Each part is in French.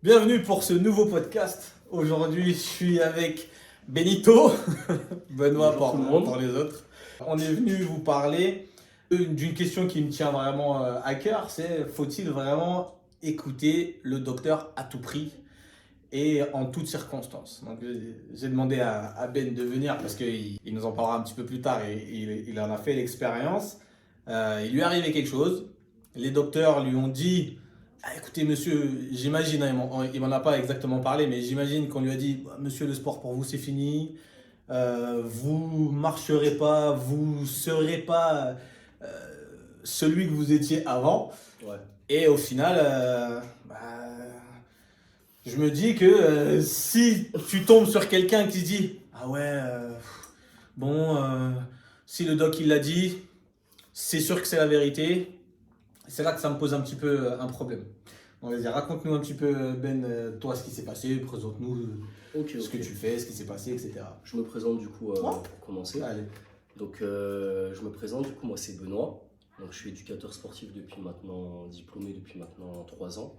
Bienvenue pour ce nouveau podcast. Aujourd'hui, je suis avec Benito, Benoît Bonjour tout le monde. pour les autres. On est venu vous parler d'une question qui me tient vraiment à cœur, c'est faut-il vraiment écouter le docteur à tout prix et en toutes circonstances? Donc, j'ai demandé à Ben de venir parce qu'il nous en parlera un petit peu plus tard et il en a fait l'expérience. Il lui est arrivé quelque chose. Les docteurs lui ont dit: ah, écoutez, monsieur, j'imagine, hein, il m'en a pas exactement parlé, mais j'imagine qu'on lui a dit: monsieur, le sport pour vous, c'est fini. Vous marcherez pas, vous serez pas euh, celui que vous étiez avant. Ouais. Et au final, je me dis que si tu tombes sur quelqu'un qui dit: ah ouais, bon, si le doc il l'a dit, c'est sûr que c'est la vérité. C'est là que ça me pose un petit peu un problème. On va dire, raconte-nous un petit peu, Ben, toi, ce qui s'est passé, présente-nous Ok, ce que ok. tu fais, ce qui s'est passé, etc. Je me présente du coup Ouais. pour commencer. Allez. Donc, je me présente du coup, moi c'est Benoît. Donc, je suis éducateur sportif depuis maintenant, diplômé depuis maintenant 3 ans.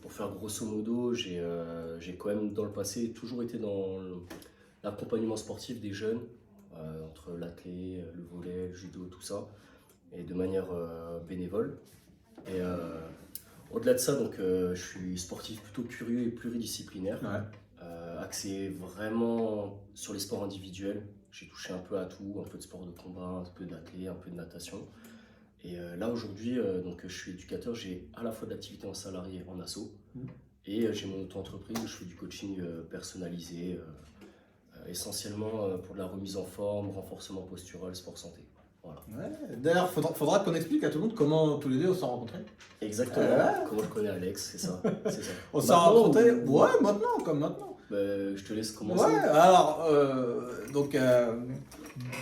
Pour faire grosso modo, j'ai quand même dans le passé toujours été dans l'accompagnement sportif des jeunes, entre l'athlé, le volley, le judo, tout ça, et de manière bénévole. Et au-delà de ça, donc, je suis sportif plutôt curieux et pluridisciplinaire. Ouais. Axé vraiment sur les sports individuels. J'ai touché un peu à tout, un peu de sport de combat, un peu d'athlé, un peu de natation. Et là aujourd'hui, donc je suis éducateur, j'ai à la fois de l'activité en salarié en asso Mhm. et j'ai mon auto-entreprise où je fais du coaching personnalisé, essentiellement pour de la remise en forme, renforcement postural, sport santé. Voilà. Ouais. D'ailleurs, faudra qu'on explique à tout le monde comment tous les deux on s'est rencontrés. Exactement, Ouais. comment je connais Alex, c'est ça. C'est ça. On s'est Maintenant, rencontrés, ou- ouais, maintenant, comme maintenant. Je te laisse commencer. Ouais, alors, donc,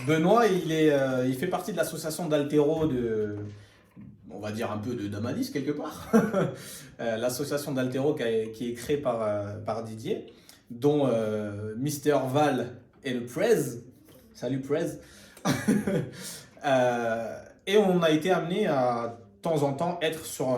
Benoît, il fait partie de l'association d'haltéro on va dire un peu d'Amadis quelque part. L'association d'haltéro qui est créée par Didier, dont Mister Val est le prez. Salut prez. Et on a été amené à temps en temps être sur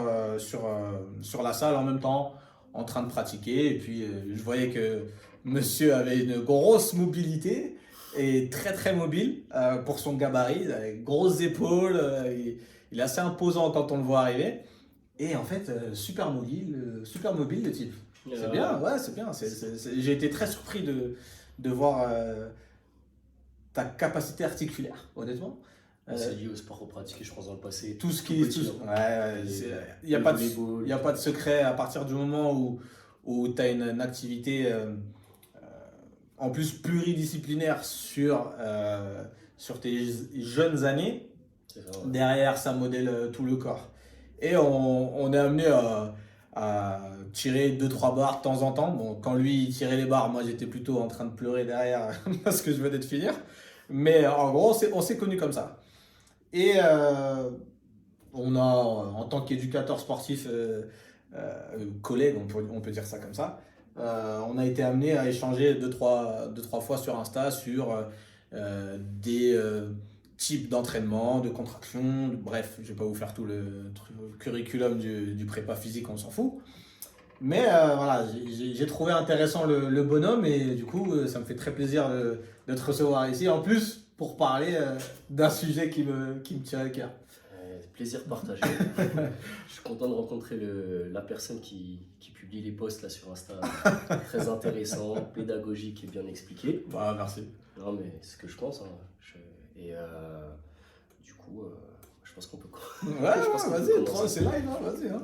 la salle en même temps, en train de pratiquer. Et puis je voyais que monsieur avait une grosse mobilité et très très mobile pour son gabarit, avec grosses épaules. Il est assez imposant quand on le voit arriver. Et en fait, super mobile le type. C'est bien, ouais, c'est bien. J'ai été très surpris de voir ta capacité articulaire, honnêtement. C'est lié au sport qu'on pratiquait, je pense, dans le passé. Tout ce Tout qui petit, tout, hein. ouais, il n'y a, Le pas de, volleyball. y a pas de secret à partir du moment où tu as une activité en plus pluridisciplinaire sur tes jeunes années. C'est ça, ouais. Derrière, ça modèle tout le corps. Et on est amené à tirer 2-3 barres de temps en temps. Bon, quand lui il tirait les barres, moi j'étais plutôt en train de pleurer derrière parce que je venais de finir. Mais en gros, on s'est connus comme ça. Et on a, en tant qu'éducateur sportif, collègue, on peut dire ça comme ça, on a été amené à échanger deux, trois fois sur Insta sur des types d'entraînement, de contraction, bref, je vais pas vous faire tout le curriculum du prépa physique, on s'en fout. Mais voilà, j'ai trouvé intéressant le bonhomme et du coup, ça me fait très plaisir de te recevoir ici. En plus, pour parler d'un sujet qui me tient à cœur. Plaisir partagé. Je suis content de rencontrer la personne qui publie les posts là sur Insta. Très intéressant, pédagogique et bien expliqué. Bah, merci. Non, mais c'est ce que je pense, hein. Et du coup, je pense qu'on peut. Ouais, Je pense qu'on peut vas-y, commencer. c'est live, hein, vas-y. Hein.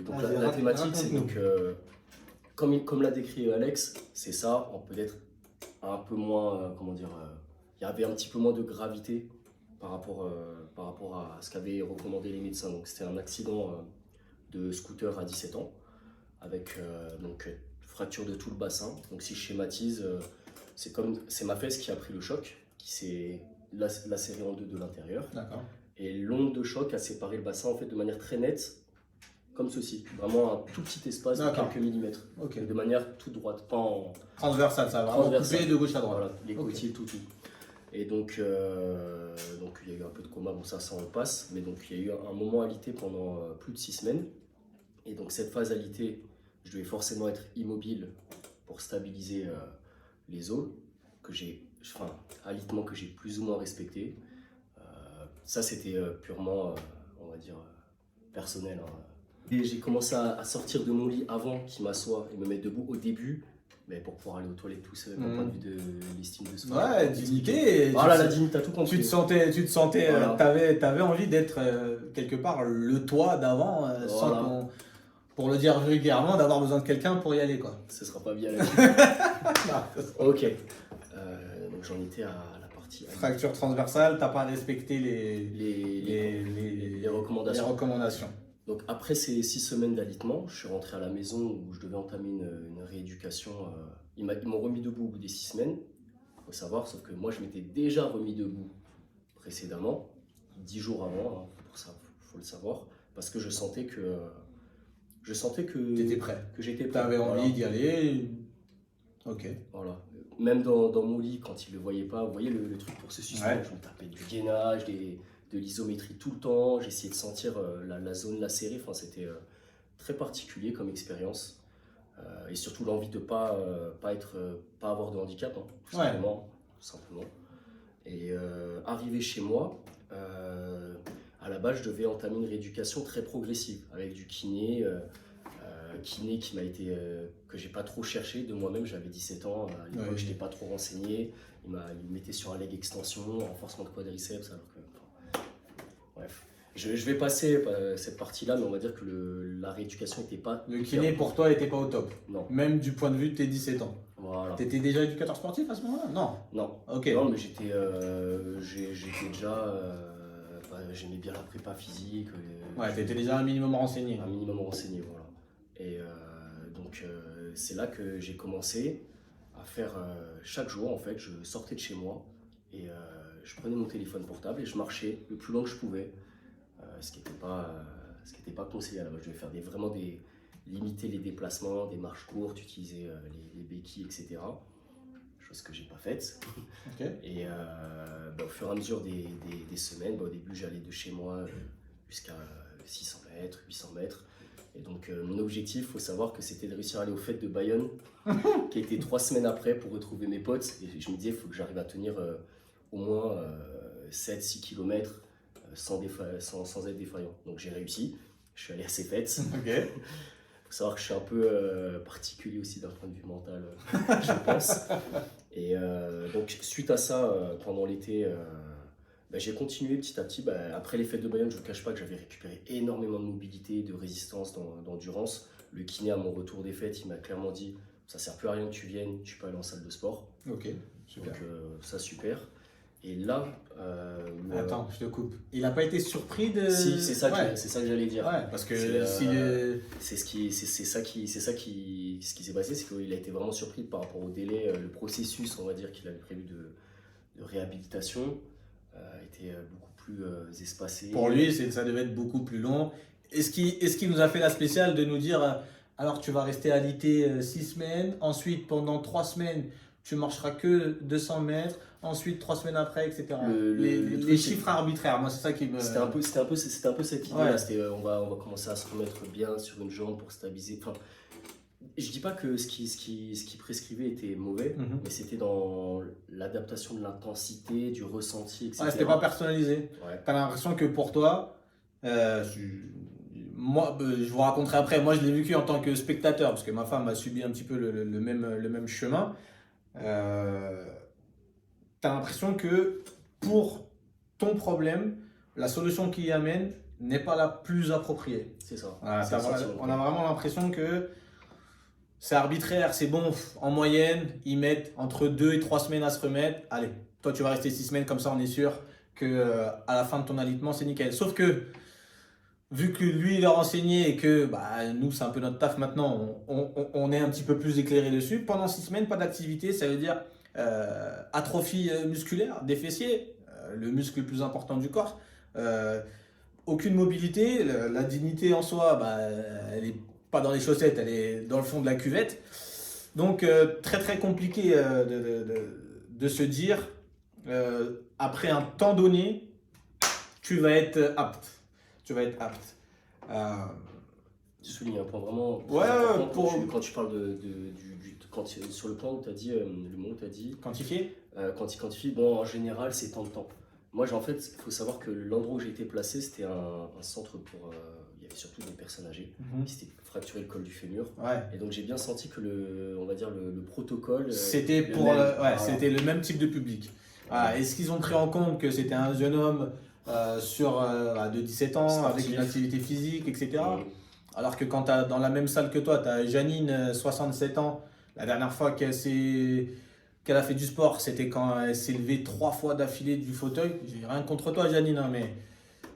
Donc Vas-y, la thématique, c'est raconte-nous. donc, comme l'a décrit Alex, c'est ça, on peut être un peu moins, comment dire, il y avait un petit peu moins de gravité par rapport à ce qu'avaient recommandé les médecins. Donc c'était un accident de scooter à 17 ans, avec fracture de tout le bassin. Donc si je schématise, c'est ma fesse qui a pris le choc, qui s'est lacérée en deux de l'intérieur. D'accord. Et l'onde de choc a séparé le bassin en fait de manière très nette, comme ceci. Vraiment un tout petit espace de D'accord. quelques millimètres. Ok. De manière toute droite, pas en Transversal, ça va. transversale. Coupé de gauche à droite. Voilà, les Ok. côtiers, tout. Et donc il y a eu un peu de coma, bon ça on le passe. Mais donc il y a eu un moment alité pendant plus de 6 semaines. Et donc cette phase alité, je devais forcément être immobile pour stabiliser les os, alitement que j'ai plus ou moins respecté. Ça c'était purement, on va dire, personnel, hein. Et j'ai commencé à sortir de mon lit avant qu'il m'assoie et me mettre debout au début, mais pour pouvoir aller aux toilettes tout seul, d'un point de vue de l'estime de soi. Ouais, dignité. Voilà, la dignité, t'as tout compris. Tu te sentais, Voilà. t'avais envie d'être quelque part le toi d'avant, sans Voilà. pour le dire vulgairement, d'avoir besoin de quelqu'un pour y aller, quoi. Ce sera pas bien là. Ok. Donc j'en étais à la partie Fracture transversale, t'as pas respecté les recommandations. les recommandations. Donc après ces 6 semaines d'alitement, je suis rentré à la maison où je devais entamer une rééducation. Ils m'ont remis debout au bout des 6 semaines, il faut savoir, sauf que moi je m'étais déjà remis debout précédemment, 10 jours avant, hein, pour ça, faut le savoir, parce que je sentais que T'étais prêt. que j'étais prêt. T'avais Voilà. envie d'y aller. Ok. Voilà. Même dans mon lit, quand ils ne le voyaient pas, vous voyez le truc pour se suspendre, Ouais. je me tapais du gainage, de l'isométrie tout le temps, j'essayais de sentir la zone lacérée, enfin, c'était très particulier comme expérience. Et surtout l'envie de pas avoir de handicap, hein, tout Ouais. simplement. Et arrivé chez moi, à la base, je devais entamer une rééducation très progressive, avec du kiné qui m'a été que j'ai pas trop cherché de moi-même. J'avais 17 ans, à l'époque, Ouais. je n'étais pas trop renseigné. Il me mettait sur un leg extension, renforcement de quadriceps, alors que bref. Je vais passer cette partie-là, mais on va dire que la rééducation n'était pas Le kiné pour toi était pas au top. non. Même du point de vue de tes 17 ans. Voilà. T'étais déjà éducateur sportif à ce moment-là? Non. Non. Ok. Non, mais j'étais déjà j'aimais bien la prépa physique. Ouais, t'étais déjà un minimum renseigné. Un minimum renseigné, voilà. Et donc c'est là que j'ai commencé à faire chaque jour, en fait, je sortais de chez moi et je prenais mon téléphone portable et je marchais le plus loin que je pouvais, ce qui n'était pas conseillé. Alors, je devais faire limiter les déplacements, des marches courtes, utiliser les béquilles, etc. Chose que j'ai pas faite. Ok. Et au fur et à mesure des semaines, au début j'allais de chez moi jusqu'à 600 mètres, 800 mètres. Et donc mon objectif, il faut savoir que c'était de réussir à aller aux fêtes de Bayonne, qui était 3 semaines après pour retrouver mes potes. Et je me disais, il faut que j'arrive à tenir au moins 7-6 km sans être défaillant. Donc j'ai réussi, je suis allé à ces fêtes. Ok. Il faut savoir que je suis un peu particulier aussi d'un point de vue mental, je pense. Et donc suite à ça, pendant l'été, j'ai continué petit à petit. Après les fêtes de Bayonne, je ne vous cache pas que j'avais récupéré énormément de mobilité, de résistance, d'endurance. Le kiné à mon retour des fêtes, il m'a clairement dit ça ne sert plus à rien que tu viennes, tu peux aller en salle de sport. Ok, super. Donc ça super. Et là... Attends, je te coupe. Il n'a pas été surpris de... Si, c'est ça, Ouais. c'est ça que j'allais dire. Ouais, parce que c'est ce qui s'est passé, c'est qu'il a été vraiment surpris par rapport au délai, le processus, on va dire, qu'il avait prévu de réhabilitation était beaucoup plus espacé. Pour lui, ça devait être beaucoup plus long. Est-ce qu'il nous a fait la spéciale de nous dire alors tu vas rester alité 6 semaines, ensuite pendant 3 semaines, tu marcheras que 200 mètres, ensuite 3 semaines après, etc. Les chiffres arbitraires, moi c'est ça qui me... C'était un peu cette idée-là, Ouais. c'était on va commencer à se remettre bien sur une jambe pour stabiliser. Enfin, je dis pas que ce qui prescrivait était mauvais, mais c'était dans l'adaptation de l'intensité, du ressenti, etc. Ouais, c'était pas personnalisé. Ouais. T'as l'impression que pour toi, moi, je vous raconterai après, moi je l'ai vécu en tant que spectateur, parce que ma femme a subi un petit peu le même chemin. T'as l'impression que pour ton problème, la solution qu'il y amène n'est pas la plus appropriée. C'est ça. Voilà, C'est ça, on a vraiment l'impression que c'est arbitraire, c'est bon, en moyenne, ils mettent entre 2 et 3 semaines à se remettre. Allez, toi tu vas rester 6 semaines, comme ça on est sûr que à la fin de ton alitement, c'est nickel. Sauf que, vu que lui il a renseigné et que nous c'est un peu notre taf maintenant, on est un petit peu plus éclairé dessus. Pendant 6 semaines, pas d'activité, ça veut dire atrophie musculaire des fessiers, le muscle le plus important du corps. Aucune mobilité, la dignité en soi, elle est pas dans les chaussettes, elle est dans le fond de la cuvette. Donc très très compliqué de se dire après un temps donné, tu vas être apte. Tu vas être apte. Tu soulignes un point vraiment Ouais, très important quand pour tu parles sur le point où tu as dit, le mot où tu as dit, quantifier. quand tu quantifies, bon, en général, c'est tant de temps. Moi, en fait, il faut savoir que l'endroit où j'ai été placé, c'était un centre pour. Il y avait surtout des personnes âgées Mhm. qui s'étaient fracturé le col du fémur. Ouais. Et donc, j'ai bien senti que on va dire le protocole. C'était le pour même. ouais, Voilà. c'était le même type de public. Voilà. Est-ce qu'ils ont pris en compte que c'était un jeune homme de 17 ans avec Sportif. une activité physique, etc. Mm. Alors que quand dans la même salle que toi, tu as Janine, 67 ans, la dernière fois qu'elle a fait du sport, c'était quand elle s'est levée 3 fois d'affilée du fauteuil. J'ai rien contre toi, Janine, hein, mais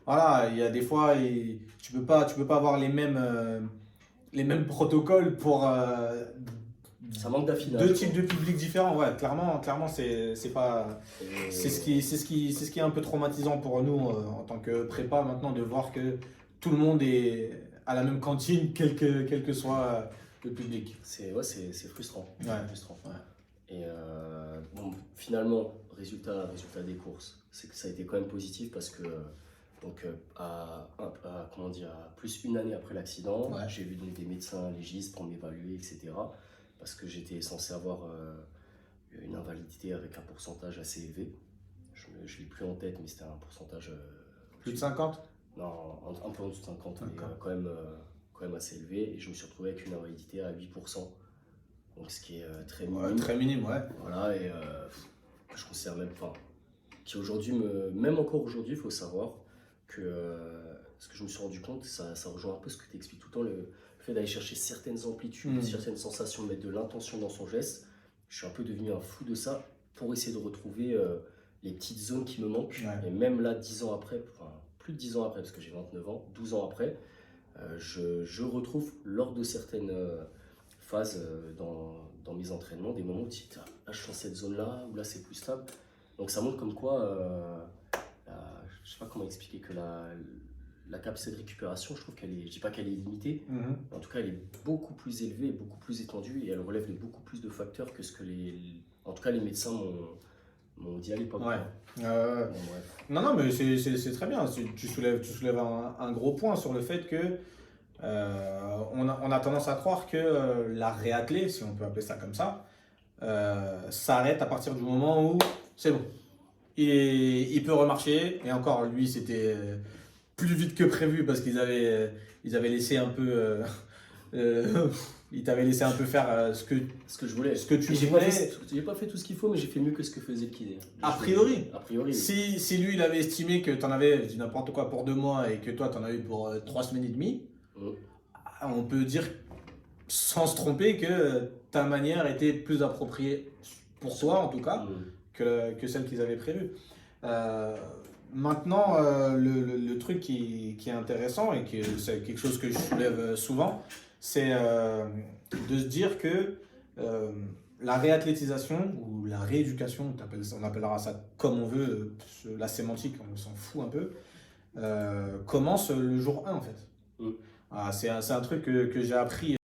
voilà, il y a des fois, tu peux pas avoir les mêmes protocoles pour Ça manque d'affinage. deux types de publics différents. Ouais, clairement, c'est pas, c'est ce qui est un peu traumatisant pour nous en tant que prépa maintenant de voir que tout le monde est à la même cantine, quel que soit le public. C'est frustrant. Ouais. C'est frustrant. Ouais. Et bon, finalement, résultat des courses, c'est que ça a été quand même positif parce que donc comment dire, à plus une année après l'accident, Ouais. j'ai vu donc des médecins légistes pour m'évaluer, etc. Parce que j'étais censé avoir une invalidité avec un pourcentage assez élevé. Je ne l'ai plus en tête, mais c'était un pourcentage. Plus de 50? Non, un peu en dessous de 50, mais D'accord. quand même assez élevé. Et je me suis retrouvé avec une invalidité à 8%. Donc ce qui est très Ouais, minime. très minime, ouais. Voilà, et je considère même, enfin, qui aujourd'hui, même encore aujourd'hui, il faut savoir que ce que je me suis rendu compte, ça rejoint un peu ce que tu expliques tout le temps, le fait d'aller chercher certaines amplitudes, certaines sensations, de mettre de l'intention dans son geste. Je suis un peu devenu un fou de ça pour essayer de retrouver les petites zones qui me manquent. Ouais. Et même là, 10 ans après, enfin, plus de 10 ans après, parce que j'ai 29 ans, 12 ans après, je retrouve lors de certaines phases dans mes entraînements, des moments où tu dis, là, je suis dans cette zone-là, où là, c'est plus stable. Donc ça montre comme quoi, je sais pas comment expliquer, que la capacité de récupération, je trouve qu'elle est, je dis pas qu'elle est limitée, mais en tout cas, elle est beaucoup plus élevée, beaucoup plus étendue, et elle relève de beaucoup plus de facteurs que ce que en tout cas, les médecins m'ont dit à l'époque. Ouais. Bon, bref. Non, mais c'est très bien. Tu soulèves un gros point sur le fait que on a tendance à croire que la réathlée, si on peut appeler ça comme ça, s'arrête à partir du moment où c'est bon. Il peut remarcher. Et encore, lui, c'était plus vite que prévu parce ils avaient laissé un peu. Ils t'avaient laissé un peu faire Ce que je voulais. ce que tu Et voulais. j'ai pas fait tout ce qu'il faut, mais j'ai fait mieux que ce que faisait le kiné. A priori. A priori. Oui. Si lui, il avait estimé que tu en avais, je dis n'importe quoi, pour 2 mois et que toi, tu en as eu pour 3 semaines et demie, on peut dire sans se tromper que ta manière était plus appropriée pour toi, en tout cas, que celle qu'ils avaient prévue. Maintenant, le truc qui est intéressant et que c'est quelque chose que je soulève souvent, c'est de se dire que la réathlétisation ou la rééducation, on appellera ça comme on veut, la sémantique, on s'en fout un peu, commence le jour 1 en fait. C'est un truc que j'ai appris